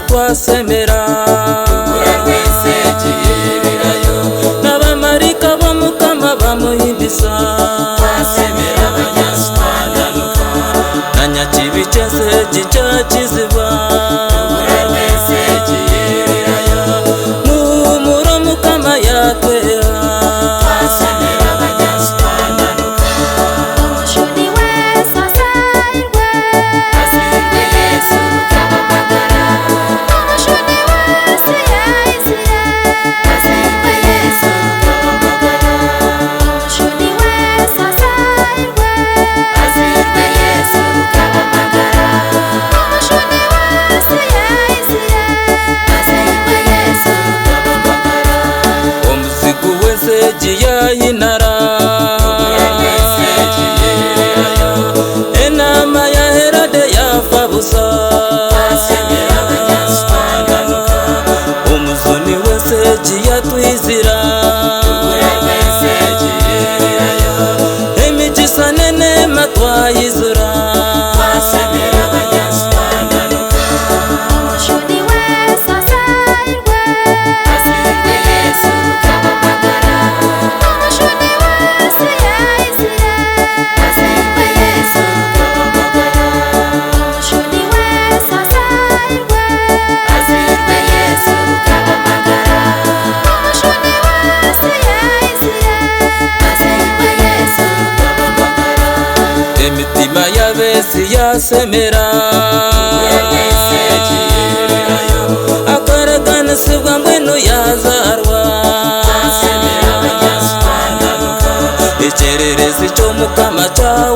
twasemera urarwese gihirirayo n'abamarika bo Mukama bamuhimbisa twasemera abanyasitananuka na nyakibicese gica kiziba urarwese gihirirayo muhumuro Mukama yatwera twasemera abanyasitananuka umushuni wese azahirwe azirwe Yesu rukabamagara umushuni wese yayizire azirwe Yesu rukabamagara umushuni wese azahirwe azirwe Yesu rukabamagara umushuni wese yayizire azirwe Yesu rukabamagara omuzigu wese giyayinara urarwese gihirirayo enama ya Herode yafa busa twasemera abanyasitananuka umuzuni wese giyatwizira urarwese gihirirayo emigisa n'enema twayizura twasemera abanyasitananuka umushuni wese azahirwe azirwe Yesu rukabamagara umushuni wese yayizire azirwe Yesu rukabamagara umushuni wese azahirwe azirwe Yesu rukabamagara umushuni wese yayizire azirwe Yesu rukabamagara emitima y'abesi yasemera urarwese gihirirayo akaraganisibwa mbwenu yazarwa twasemera abanyasitananuka icyererezi cyo Mukama cya